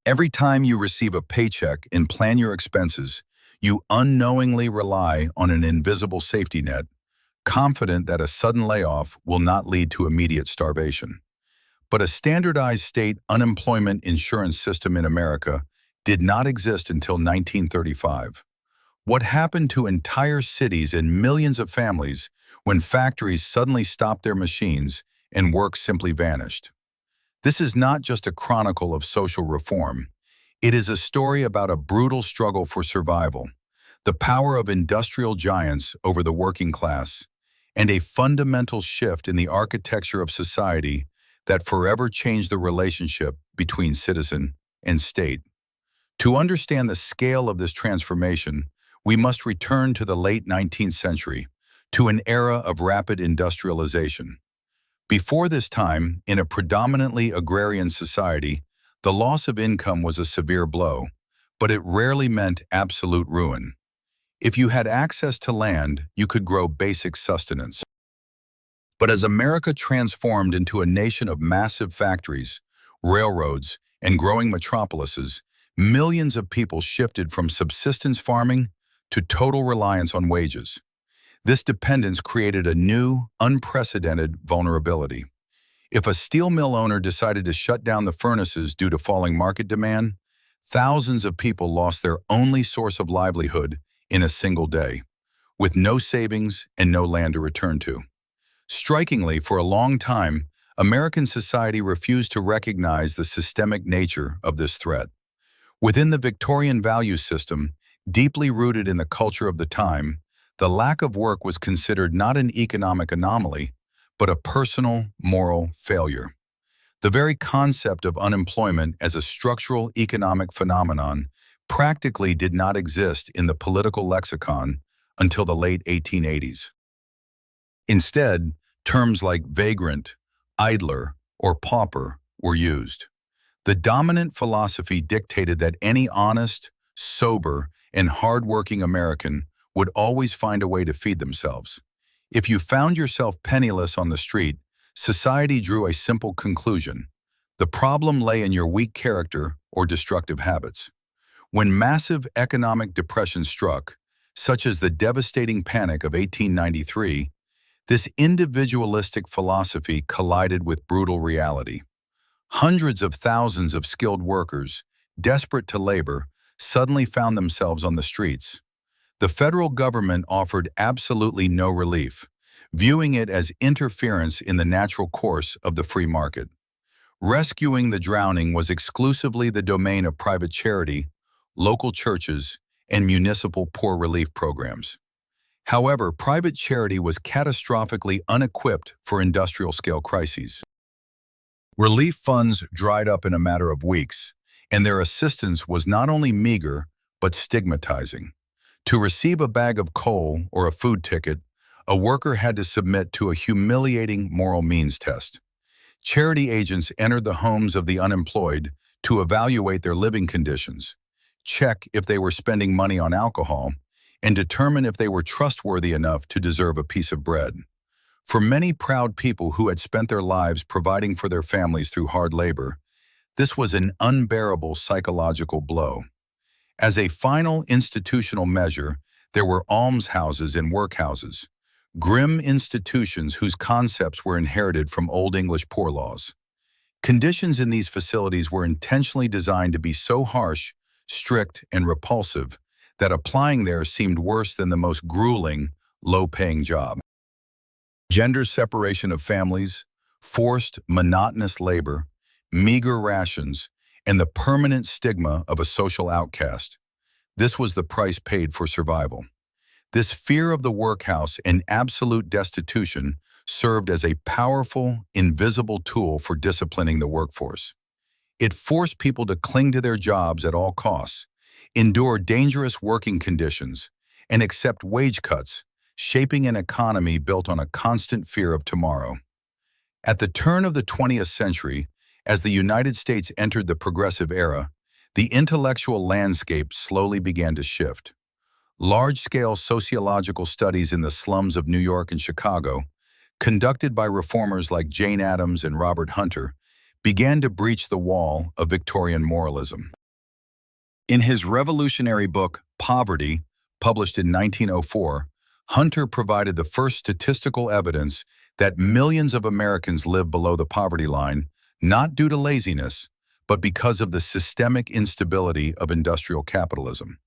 Every time you receive a paycheck and plan your expenses, you unknowingly rely on an invisible safety net, confident that a sudden layoff will not lead to immediate starvation. But a standardized state unemployment insurance system in America did not exist until 1935. What happened to entire cities and millions of families when factories suddenly stopped their machines and work simply vanished? This is not just a chronicle of social reform. It is a story about a brutal struggle for survival, the power of industrial giants over the working class, and a fundamental shift in the architecture of society that forever changed the relationship between citizen and state. To understand the scale of this transformation, we must return to the late 19th century, to an era of rapid industrialization. Before this time, in a predominantly agrarian society, the loss of income was a severe blow, but it rarely meant absolute ruin. If you had access to land, you could grow basic sustenance. But as America transformed into a nation of massive factories, railroads, and growing metropolises, millions of people shifted from subsistence farming to total reliance on wages. This dependence created a new, unprecedented vulnerability. If a steel mill owner decided to shut down the furnaces due to falling market demand, thousands of people lost their only source of livelihood in a single day, with no savings and no land to return to. Strikingly, for a long time, American society refused to recognize the systemic nature of this threat. Within the Victorian value system, deeply rooted in the culture of the time, the lack of work was considered not an economic anomaly, but a personal, moral failure. The very concept of unemployment as a structural economic phenomenon practically did not exist in the political lexicon until the late 1880s. Instead, terms like vagrant, idler, or pauper were used. The dominant philosophy dictated that any honest, sober, and hard-working American would always find a way to feed themselves. If you found yourself penniless on the street, society drew a simple conclusion. The problem lay in your weak character or destructive habits. When massive economic depression struck, such as the devastating panic of 1893, this individualistic philosophy collided with brutal reality. Hundreds of thousands of skilled workers, desperate to labor, suddenly found themselves on the streets. The federal government offered absolutely no relief, viewing it as interference in the natural course of the free market. Rescuing the drowning was exclusively the domain of private charity, local churches, and municipal poor relief programs. However, private charity was catastrophically unequipped for industrial-scale crises. Relief funds dried up in a matter of weeks, and their assistance was not only meager, but stigmatizing. To receive a bag of coal or a food ticket, a worker had to submit to a humiliating moral means test. Charity agents entered the homes of the unemployed to evaluate their living conditions, check if they were spending money on alcohol, and determine if they were trustworthy enough to deserve a piece of bread. For many proud people who had spent their lives providing for their families through hard labor, this was an unbearable psychological blow. As a final institutional measure, there were almshouses and workhouses, grim institutions whose concepts were inherited from Old English poor laws. Conditions in these facilities were intentionally designed to be so harsh, strict, and repulsive that applying there seemed worse than the most grueling, low-paying job. Gender separation of families, forced, monotonous labor, meager rations, and the permanent stigma of a social outcast. This was the price paid for survival. This fear of the workhouse and absolute destitution served as a powerful, invisible tool for disciplining the workforce. It forced people to cling to their jobs at all costs, endure dangerous working conditions, and accept wage cuts, shaping an economy built on a constant fear of tomorrow. At the turn of the 20th century, as the United States entered the progressive era, the intellectual landscape slowly began to shift. Large-scale sociological studies in the slums of New York and Chicago, conducted by reformers like Jane Addams and Robert Hunter, began to breach the wall of Victorian moralism. In his revolutionary book, Poverty, published in 1904, Hunter provided the first statistical evidence that millions of Americans live below the poverty line, not due to laziness, but because of the systemic instability of industrial capitalism.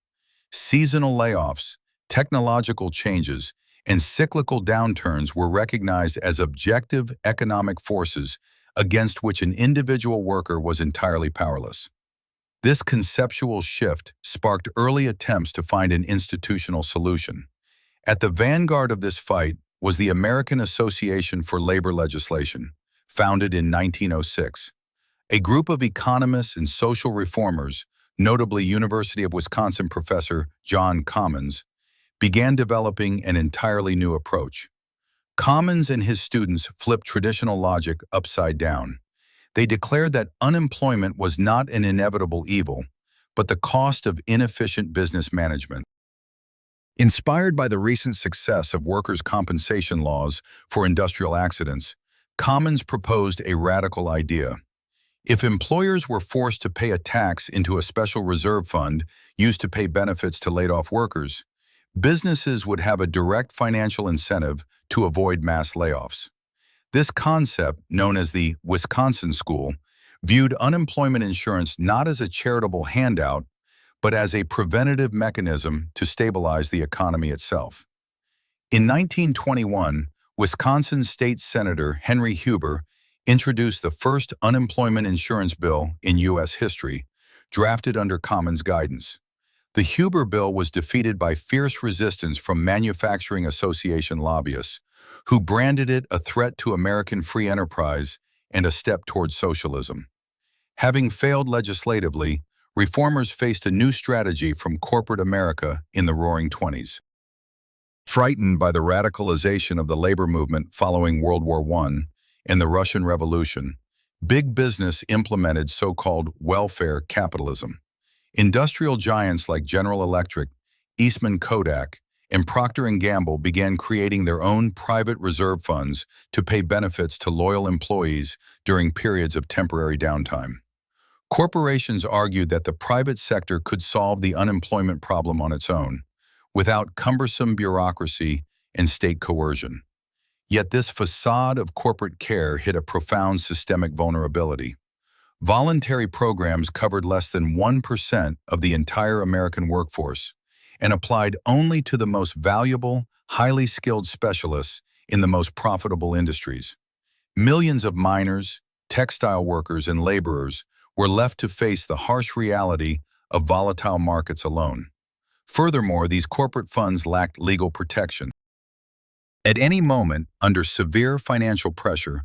Seasonal layoffs, technological changes, and cyclical downturns were recognized as objective economic forces against which an individual worker was entirely powerless. This conceptual shift sparked early attempts to find an institutional solution. At the vanguard of this fight was the American Association for Labor Legislation, founded in 1906. A group of economists and social reformers, notably University of Wisconsin professor John Commons, began developing an entirely new approach. Commons and his students flipped traditional logic upside down. They declared that unemployment was not an inevitable evil, but the cost of inefficient business management. Inspired by the recent success of workers' compensation laws for industrial accidents, Commons proposed a radical idea. If employers were forced to pay a tax into a special reserve fund used to pay benefits to laid-off workers, businesses would have a direct financial incentive to avoid mass layoffs. This concept, known as the Wisconsin School, viewed unemployment insurance not as a charitable handout, but as a preventative mechanism to stabilize the economy itself. In 1921, Wisconsin State Senator Henry Huber introduced the first unemployment insurance bill in U.S. history, drafted under Commons guidance. The Huber bill was defeated by fierce resistance from Manufacturing Association lobbyists, who branded it a threat to American free enterprise and a step towards socialism. Having failed legislatively, reformers faced a new strategy from corporate America in the Roaring '20s. Frightened by the radicalization of the labor movement following World War I and the Russian Revolution, big business implemented so-called welfare capitalism. Industrial giants like General Electric, Eastman Kodak, and Procter & Gamble began creating their own private reserve funds to pay benefits to loyal employees during periods of temporary downtime. Corporations argued that the private sector could solve the unemployment problem on its own, without cumbersome bureaucracy and state coercion. Yet this facade of corporate care hid a profound systemic vulnerability. Voluntary programs covered less than 1% of the entire American workforce and applied only to the most valuable, highly skilled specialists in the most profitable industries. Millions of miners, textile workers, and laborers were left to face the harsh reality of volatile markets alone. Furthermore, these corporate funds lacked legal protection. At any moment, under severe financial pressure,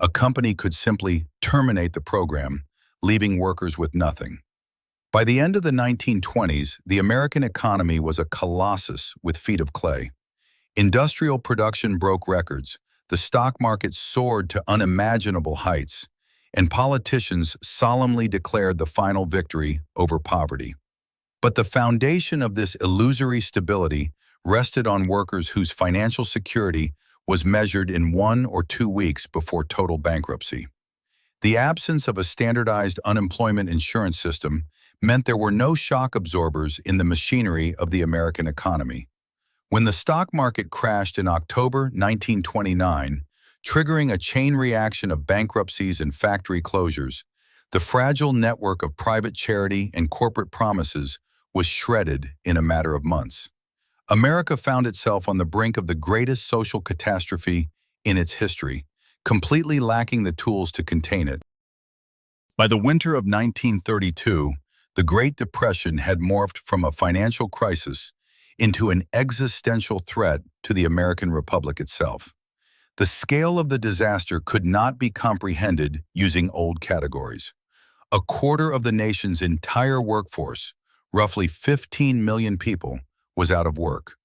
a company could simply terminate the program, leaving workers with nothing. By the end of the 1920s, the American economy was a colossus with feet of clay. Industrial production broke records, the stock market soared to unimaginable heights, and politicians solemnly declared the final victory over poverty. But the foundation of this illusory stability rested on workers whose financial security was measured in 1 or 2 weeks before total bankruptcy. The absence of a standardized unemployment insurance system meant there were no shock absorbers in the machinery of the American economy. When the stock market crashed in October 1929, triggering a chain reaction of bankruptcies and factory closures, the fragile network of private charity and corporate promises was shredded in a matter of months. America found itself on the brink of the greatest social catastrophe in its history, completely lacking the tools to contain it. By the winter of 1932, the Great Depression had morphed from a financial crisis into an existential threat to the American Republic itself. The scale of the disaster could not be comprehended using old categories. A quarter of the nation's entire workforce, roughly 15 million people, was out of work.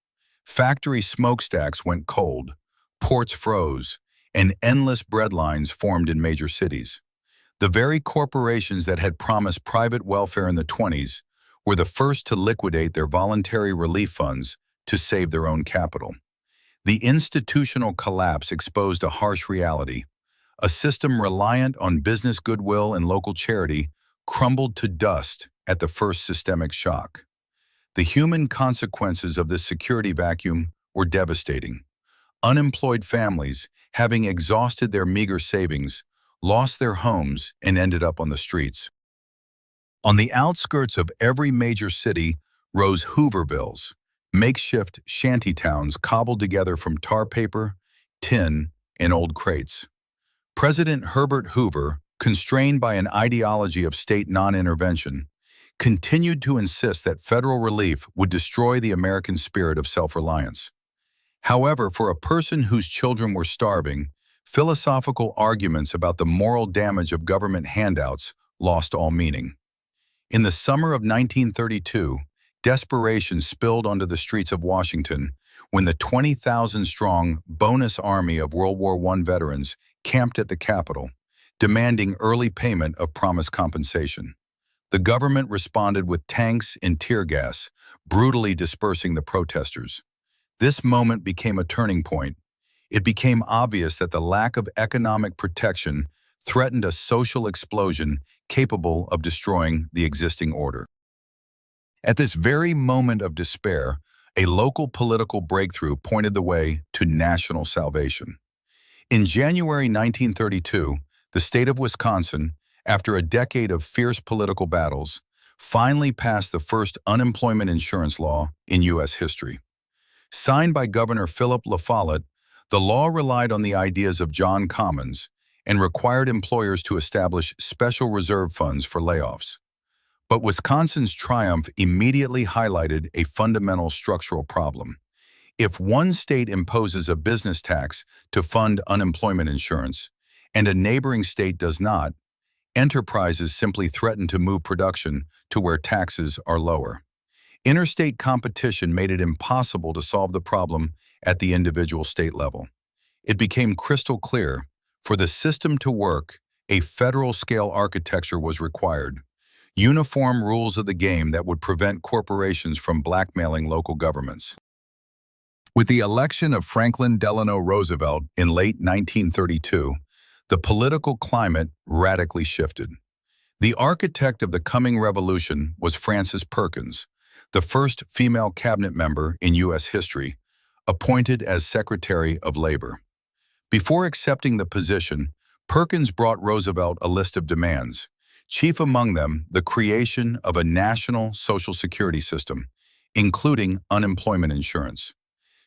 Factory smokestacks went cold, ports froze, and endless breadlines formed in major cities. The very corporations that had promised private welfare in the '20s were the first to liquidate their voluntary relief funds to save their own capital. The institutional collapse exposed a harsh reality. A system reliant on business goodwill and local charity crumbled to dust at the first systemic shock. The human consequences of this security vacuum were devastating. Unemployed families, having exhausted their meager savings, lost their homes and ended up on the streets. On the outskirts of every major city rose Hoovervilles, makeshift shantytowns cobbled together from tar paper, tin, and old crates. President Herbert Hoover, constrained by an ideology of state non-intervention, continued to insist that federal relief would destroy the American spirit of self-reliance. However, for a person whose children were starving, philosophical arguments about the moral damage of government handouts lost all meaning. In the summer of 1932, desperation spilled onto the streets of Washington when the 20,000-strong bonus army of World War I veterans camped at the Capitol, demanding early payment of promised compensation. The government responded with tanks and tear gas, brutally dispersing the protesters. This moment became a turning point. It became obvious that the lack of economic protection threatened a social explosion capable of destroying the existing order. At this very moment of despair, a local political breakthrough pointed the way to national salvation. In January 1932, the state of Wisconsin, after a decade of fierce political battles, finally passed the first unemployment insurance law in U.S. history. Signed by Governor Philip La Follette, the law relied on the ideas of John Commons and required employers to establish special reserve funds for layoffs. But Wisconsin's triumph immediately highlighted a fundamental structural problem. If one state imposes a business tax to fund unemployment insurance, and a neighboring state does not, enterprises simply threaten to move production to where taxes are lower. Interstate competition made it impossible to solve the problem at the individual state level. It became crystal clear, for the system to work, a federal-scale architecture was required. Uniform rules of the game that would prevent corporations from blackmailing local governments. With the election of Franklin Delano Roosevelt in late 1932, the political climate radically shifted. The architect of the coming revolution was Frances Perkins, the first female cabinet member in U.S. history, appointed as Secretary of Labor. Before accepting the position, Perkins brought Roosevelt a list of demands, chief among them the creation of a national Social Security system, including unemployment insurance.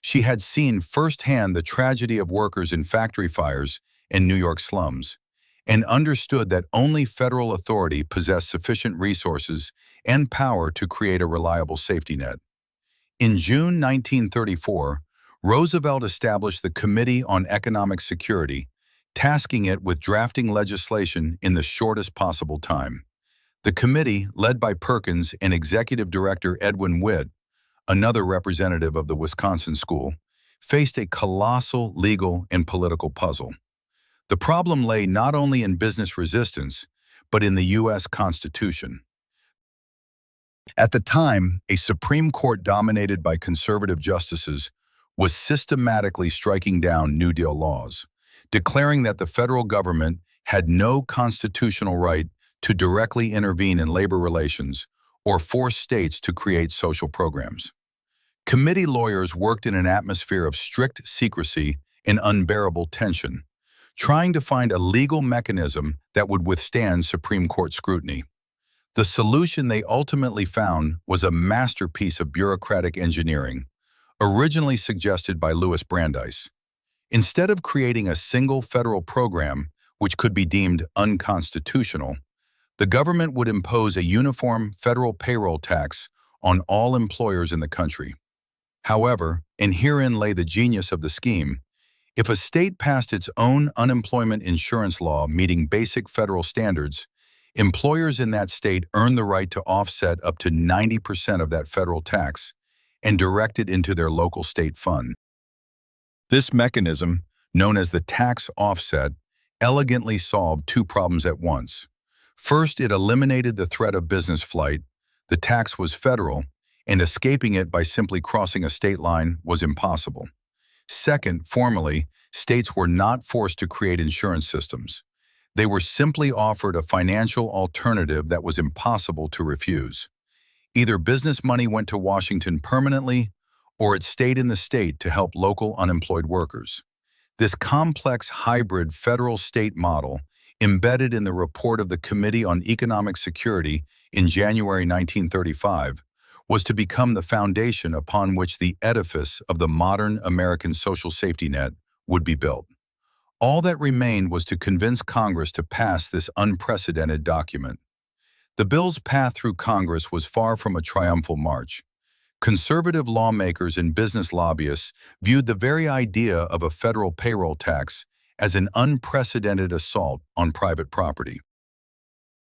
She had seen firsthand the tragedy of workers in factory fires in New York slums, and understood that only federal authority possessed sufficient resources and power to create a reliable safety net. In June 1934, Roosevelt established the Committee on Economic Security, tasking it with drafting legislation in the shortest possible time. The committee, led by Perkins and Executive Director Edwin Witt, another representative of the Wisconsin school, faced a colossal legal and political puzzle. The problem lay not only in business resistance, but in the U.S. Constitution. At the time, a Supreme Court dominated by conservative justices was systematically striking down New Deal laws, declaring that the federal government had no constitutional right to directly intervene in labor relations or force states to create social programs. Committee lawyers worked in an atmosphere of strict secrecy and unbearable tension, trying to find a legal mechanism that would withstand Supreme Court scrutiny. The solution they ultimately found was a masterpiece of bureaucratic engineering, originally suggested by Louis Brandeis. Instead of creating a single federal program, which could be deemed unconstitutional, the government would impose a uniform federal payroll tax on all employers in the country. However, and herein lay the genius of the scheme, if a state passed its own unemployment insurance law meeting basic federal standards, employers in that state earned the right to offset up to 90% of that federal tax and direct it into their local state fund. This mechanism, known as the tax offset, elegantly solved two problems at once. First, it eliminated the threat of business flight. The tax was federal, and escaping it by simply crossing a state line was impossible. Second, formally, states were not forced to create insurance systems. They were simply offered a financial alternative that was impossible to refuse. Either business money went to Washington permanently, or it stayed in the state to help local unemployed workers. This complex hybrid federal-state model, embedded in the report of the Committee on Economic Security in January 1935, was to become the foundation upon which the edifice of the modern American social safety net would be built. All that remained was to convince Congress to pass this unprecedented document. The bill's path through Congress was far from a triumphal march. Conservative lawmakers and business lobbyists viewed the very idea of a federal payroll tax as an unprecedented assault on private property.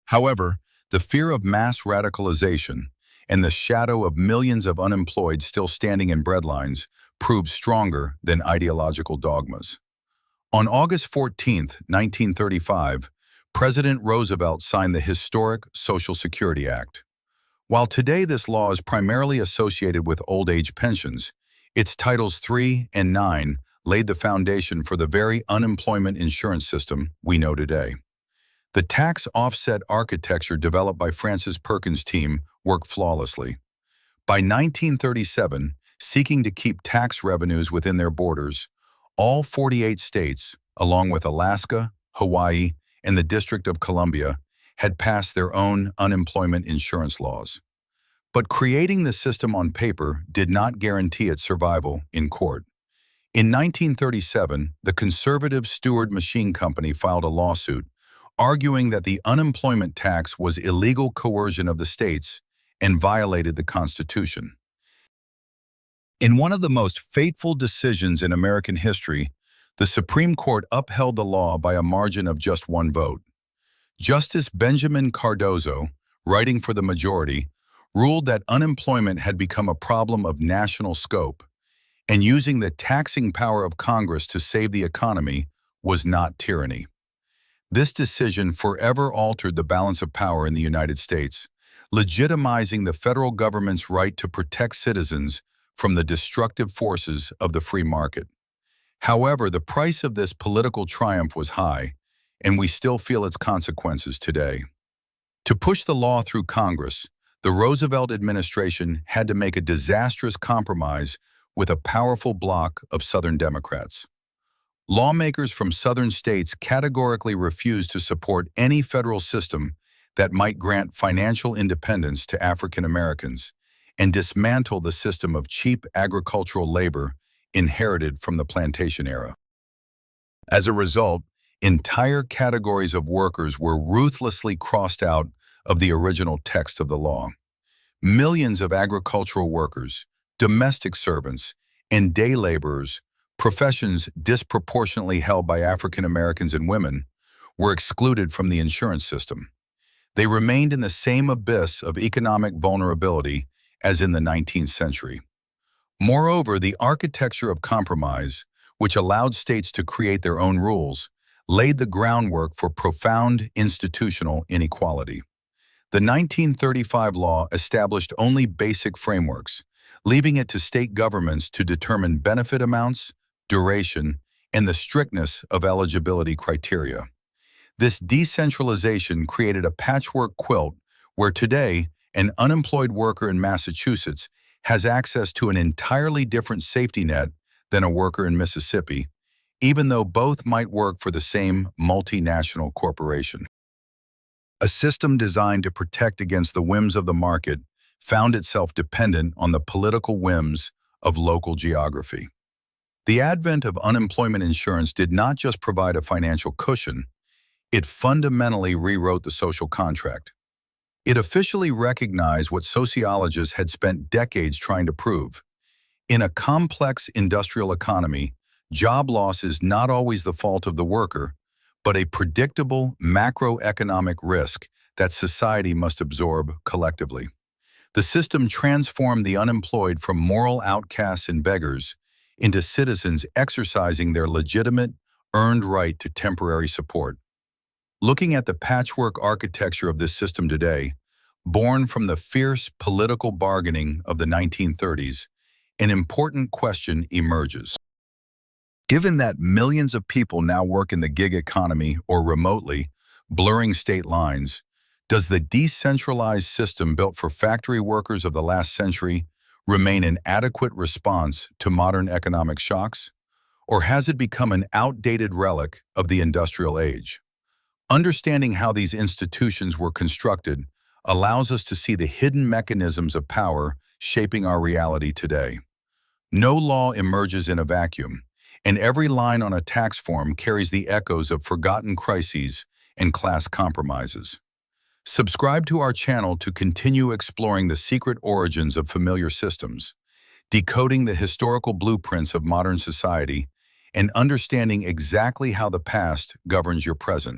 However, the fear of mass radicalization and the shadow of millions of unemployed still standing in breadlines proved stronger than ideological dogmas. On August 14, 1935, President Roosevelt signed the historic Social Security Act. While today this law is primarily associated with old age pensions, its Titles 3 and 9 laid the foundation for the very unemployment insurance system we know today. The tax offset architecture developed by Francis Perkins' team worked flawlessly. By 1937, seeking to keep tax revenues within their borders, all 48 states, along with Alaska, Hawaii, and the District of Columbia, had passed their own unemployment insurance laws. But creating the system on paper did not guarantee its survival in court. In 1937, the conservative Stewart Machine Company filed a lawsuit arguing that the unemployment tax was illegal coercion of the states and violated the Constitution. In one of the most fateful decisions in American history, the Supreme Court upheld the law by a margin of just one vote. Justice Benjamin Cardozo, writing for the majority, ruled that unemployment had become a problem of national scope, and using the taxing power of Congress to save the economy was not tyranny. This decision forever altered the balance of power in the United States, legitimizing the federal government's right to protect citizens from the destructive forces of the free market. However, the price of this political triumph was high, and we still feel its consequences today. To push the law through Congress, the Roosevelt administration had to make a disastrous compromise with a powerful bloc of Southern Democrats. Lawmakers from Southern states categorically refused to support any federal system that might grant financial independence to African Americans and dismantle the system of cheap agricultural labor inherited from the plantation era. As a result, entire categories of workers were ruthlessly crossed out of the original text of the law. Millions of agricultural workers, domestic servants, and day laborers, professions disproportionately held by African Americans and women, were excluded from the insurance system. They remained in the same abyss of economic vulnerability as in the 19th century. Moreover, the architecture of compromise, which allowed states to create their own rules, laid the groundwork for profound institutional inequality. The 1935 law established only basic frameworks, leaving it to state governments to determine benefit amounts, duration, and the strictness of eligibility criteria. This decentralization created a patchwork quilt where today an unemployed worker in Massachusetts has access to an entirely different safety net than a worker in Mississippi, even though both might work for the same multinational corporation. A system designed to protect against the whims of the market found itself dependent on the political whims of local geography. The advent of unemployment insurance did not just provide a financial cushion, it fundamentally rewrote the social contract. It officially recognized what sociologists had spent decades trying to prove. In a complex industrial economy, job loss is not always the fault of the worker, but a predictable macroeconomic risk that society must absorb collectively. The system transformed the unemployed from moral outcasts and beggars into citizens exercising their legitimate, earned right to temporary support. Looking at the patchwork architecture of this system today, born from the fierce political bargaining of the 1930s, an important question emerges. Given that millions of people now work in the gig economy or remotely, blurring state lines, does the decentralized system built for factory workers of the last century remain an adequate response to modern economic shocks? Or has it become an outdated relic of the industrial age? Understanding how these institutions were constructed allows us to see the hidden mechanisms of power shaping our reality today. No law emerges in a vacuum, and every line on a tax form carries the echoes of forgotten crises and class compromises. Subscribe to our channel to continue exploring the secret origins of familiar systems, decoding the historical blueprints of modern society, and understanding exactly how the past governs your present.